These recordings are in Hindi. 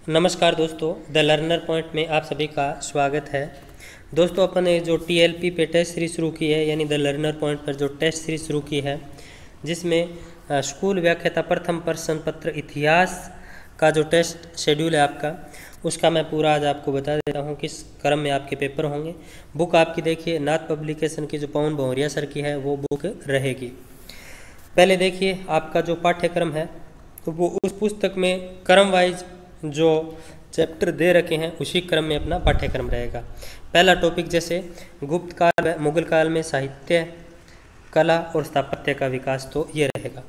नमस्कार दोस्तों, द लर्नर पॉइंट में आप सभी का स्वागत है। दोस्तों, अपन ने जो टीएलपी पे टेस्ट सीरीज शुरू की है, यानी द लर्नर पॉइंट पर जो टेस्ट सीरीज शुरू की है, जिसमें स्कूल व्याख्याता प्रथम प्रश्न पत्र इतिहास का जो टेस्ट शेड्यूल है आपका, उसका मैं पूरा आज आपको बता देता हूँ किस क्रम में आपके पेपर होंगे। बुक आपकी देखिए, नाथ पब्लिकेशन की जो पवन भौरिया सर की है वो बुक रहेगी। पहले देखिए, आपका जो पाठ्यक्रम है तो वो उस पुस्तक में क्रम वाइज जो चैप्टर दे रखे हैं उसी क्रम में अपना पाठ्यक्रम रहेगा। पहला टॉपिक जैसे गुप्त काल, मुगल काल में साहित्य, कला और स्थापत्य का विकास, तो ये रहेगा।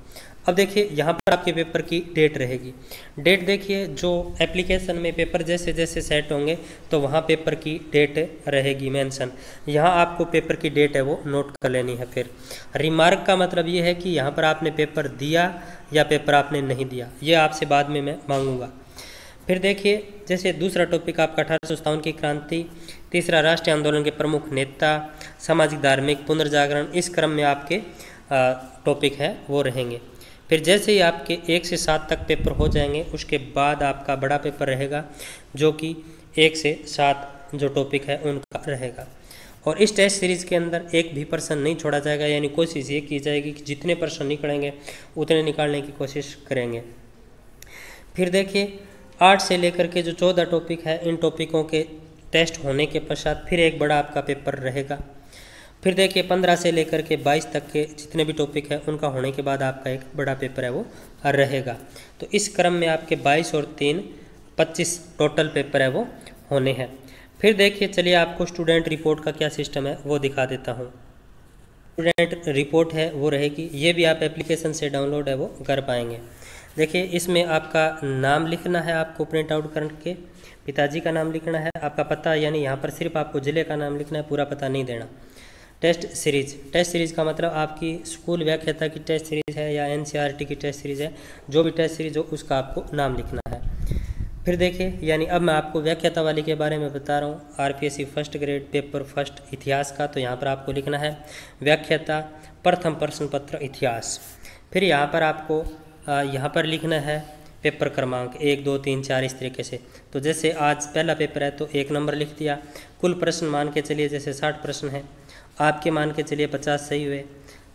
अब देखिए, यहाँ पर आपके पेपर की डेट रहेगी। डेट देखिए, जो एप्लीकेशन में पेपर जैसे जैसे सेट होंगे तो वहाँ पेपर की डेट रहेगी मेंशन। यहाँ आपको पेपर की डेट है वो नोट कर लेनी है। फिर रिमार्क का मतलब ये है कि यहाँ पर आपने पेपर दिया या पेपर आपने नहीं दिया, ये आपसे बाद में मैं मांगूंगा। फिर देखिए, जैसे दूसरा टॉपिक आपका 1857 की क्रांति, तीसरा राष्ट्रीय आंदोलन के प्रमुख नेता, सामाजिक धार्मिक पुनर्जागरण, इस क्रम में आपके टॉपिक है वो रहेंगे। फिर जैसे ही आपके 1 से 7 तक पेपर हो जाएंगे, उसके बाद आपका बड़ा पेपर रहेगा जो कि 1 से 7 जो टॉपिक है उनका रहेगा। और इस टेस्ट सीरीज़ के अंदर एक भी प्रश्न नहीं छोड़ा जाएगा, यानी कोशिश ये की जाएगी कि जितने प्रश्न निकलेंगे उतने निकालने की कोशिश करेंगे। फिर देखिए, 8 से लेकर के जो 14 टॉपिक है, इन टॉपिकों के टेस्ट होने के पश्चात फिर एक बड़ा आपका पेपर रहेगा। फिर देखिए, 15 से लेकर के 22 तक के जितने भी टॉपिक है उनका होने के बाद आपका एक बड़ा पेपर है वो रहेगा। तो इस क्रम में आपके 22 और 3 25 टोटल पेपर है वो होने हैं। फिर देखिए, चलिए आपको स्टूडेंट रिपोर्ट का क्या सिस्टम है वो दिखा देता हूँ। स्टूडेंट रिपोर्ट है वो रहेगी, ये भी आप एप्लीकेशन से डाउनलोड है वो कर पाएंगे। देखिए, इसमें आपका नाम लिखना है, आपको प्रिंट आउट करके पिताजी का नाम लिखना है, आपका पता, यानी यहाँ पर सिर्फ आपको ज़िले का नाम लिखना है, पूरा पता नहीं देना। टेस्ट सीरीज़ का मतलब आपकी स्कूल व्याख्याता की टेस्ट सीरीज़ है या एनसीईआरटी की टेस्ट सीरीज़ है, जो भी टेस्ट सीरीज़ हो उसका आपको नाम लिखना है। फिर देखिए, यानी अब मैं आपको व्याख्याता वाली के बारे में बता रहा हूँ, RPSC first grade paper first इतिहास का। तो यहाँ पर आपको लिखना है व्याख्याता प्रथम प्रश्न पत्र इतिहास। फिर यहाँ पर आपको यहाँ पर लिखना है पेपर क्रमांक 1 2 3 4 इस तरीके से। तो जैसे आज पहला पेपर है तो 1 नंबर लिख दिया। कुल प्रश्न मान के चलिए जैसे 60 प्रश्न हैं, आपके मान के चलिए 50 सही हुए,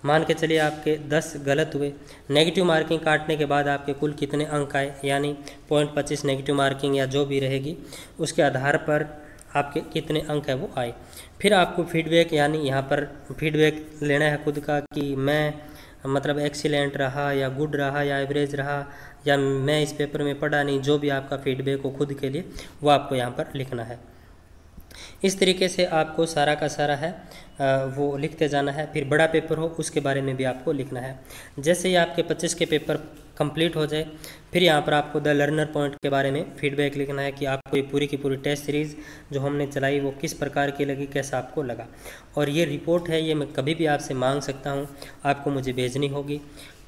मान के चलिए आपके 10 गलत हुए। नेगेटिव मार्किंग काटने के बाद आपके कुल कितने अंक आए, यानी 0.25 नेगेटिव मार्किंग या जो भी रहेगी उसके आधार पर आपके कितने अंक है वो आए। फिर आपको फीडबैक, यानी यहाँ पर फीडबैक लेना है खुद का कि मैं मतलब एक्सीलेंट रहा या गुड रहा या एवरेज रहा या मैं इस पेपर में पढ़ा नहीं, जो भी आपका फीडबैक हो खुद के लिए वो आपको यहाँ पर लिखना है। इस तरीके से आपको सारा का सारा है वो लिखते जाना है। फिर बड़ा पेपर हो उसके बारे में भी आपको लिखना है। जैसे ही आपके 25 के पेपर कंप्लीट हो जाए, फिर यहाँ पर आपको द लर्नर पॉइंट के बारे में फीडबैक लिखना है कि आपको ये पूरी की पूरी टेस्ट सीरीज़ जो हमने चलाई वो किस प्रकार की लगी, कैसा आपको लगा। और ये रिपोर्ट है, ये मैं कभी भी आपसे मांग सकता हूँ, आपको मुझे भेजनी होगी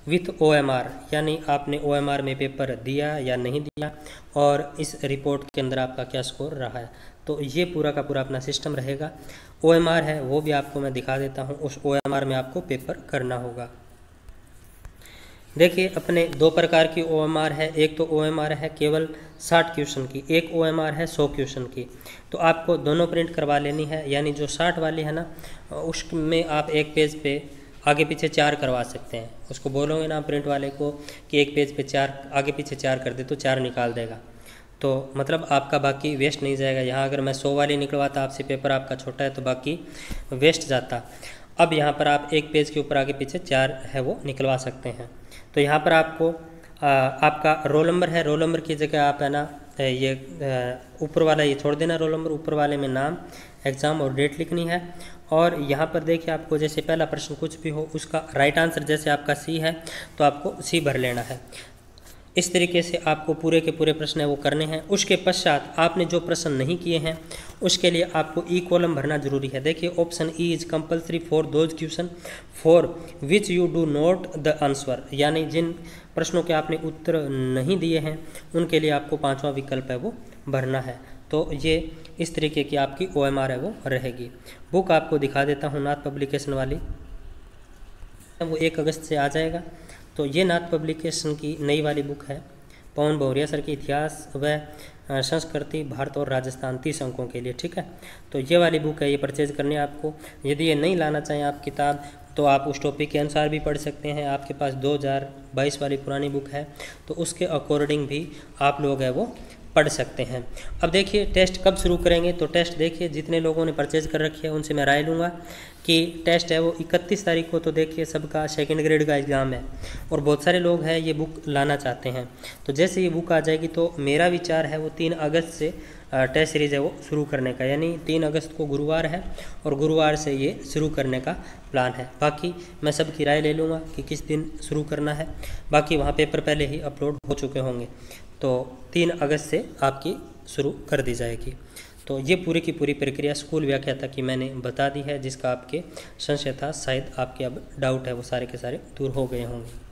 विथ OMR, यानी आपने OMR में पेपर दिया या नहीं दिया और इस रिपोर्ट के अंदर आपका क्या स्कोर रहा है। तो ये पूरा का पूरा अपना सिस्टम रहेगा। OMR है वो भी आपको मैं दिखा देता हूँ, उस OMR में आपको पेपर करना होगा। देखिए, अपने 2 प्रकार की OMR है। एक तो OMR है केवल 60 क्वेश्चन की, एक OMR है 100 क्वेश्चन की। तो आपको दोनों प्रिंट करवा लेनी है, यानी जो 60 वाली है ना उसमें आप एक पेज पे आगे पीछे 4 करवा सकते हैं। उसको बोलोगे ना प्रिंट वाले को कि एक पेज पे 4 आगे पीछे 4 कर दे तो 4 निकाल देगा, तो मतलब आपका बाकी वेस्ट नहीं जाएगा। यहाँ अगर मैं 100 वाली निकलवाता आपसे, पेपर आपका छोटा है तो बाकी वेस्ट जाता। अब यहाँ पर आप एक पेज के ऊपर आगे पीछे 4 है वो निकलवा सकते हैं। तो यहाँ पर आपको आपका रोल नंबर है, रोल नंबर की जगह आप है ना ये ऊपर वाला ये छोड़ देना, रोल नंबर, ऊपर वाले में नाम, एग्ज़ाम और डेट लिखनी है। और यहाँ पर देखिए, आपको जैसे पहला प्रश्न कुछ भी हो उसका राइट आंसर जैसे आपका C है तो आपको C भर लेना है। इस तरीके से आपको पूरे के पूरे प्रश्न है वो करने हैं। उसके पश्चात आपने जो प्रश्न नहीं किए हैं उसके लिए आपको E कॉलम भरना जरूरी है। देखिए, option E is compulsory for those question for which you do not the answer, यानी जिन प्रश्नों के आपने उत्तर नहीं दिए हैं उनके लिए आपको 5वां विकल्प है वो भरना है। तो ये इस तरीके की आपकी OMR है वो रहेगी। बुक आपको दिखा देता हूँ, नाथ पब्लिकेशन वाली, वो 1 अगस्त से आ जाएगा। तो ये नाथ पब्लिकेशन की नई वाली बुक है। पवन बहुरिया सर की इतिहास व संस्कृति भारत और राजस्थान 30 अंकों के लिए, ठीक है। तो ये वाली बुक है, ये परचेज करनी है आपको। यदि ये नहीं लाना चाहें आप किताब, तो आप उस टॉपिक के अनुसार भी पढ़ सकते हैं। आपके पास 2022 वाली पुरानी बुक है, तो उसके अकॉर्डिंग भी आप लोग है वो पढ़ सकते हैं। अब देखिए टेस्ट कब शुरू करेंगे, तो टेस्ट देखिए जितने लोगों ने परचेज कर रखी है उनसे मैं राय लूँगा कि टेस्ट है वो 31 तारीख को, तो देखिए सबका सेकंड ग्रेड का एग्ज़ाम है और बहुत सारे लोग हैं ये बुक लाना चाहते हैं। तो जैसे ये बुक आ जाएगी तो मेरा विचार है वो 3 अगस्त से टेस्ट सीरीज़ है वो शुरू करने का, यानी 3 अगस्त को गुरुवार है और गुरुवार से ये शुरू करने का प्लान है। बाकी मैं सबकी राय ले लूँगा कि किस दिन शुरू करना है। बाकी वहाँ पेपर पहले ही अपलोड हो चुके होंगे, तो 3 अगस्त से आपकी शुरू कर दी जाएगी। तो ये पूरी की पूरी प्रक्रिया स्कूल व्याख्याता की मैंने बता दी है। जिसका आपके संशय था, शायद आपके अब डाउट है वो सारे के सारे दूर हो गए होंगे।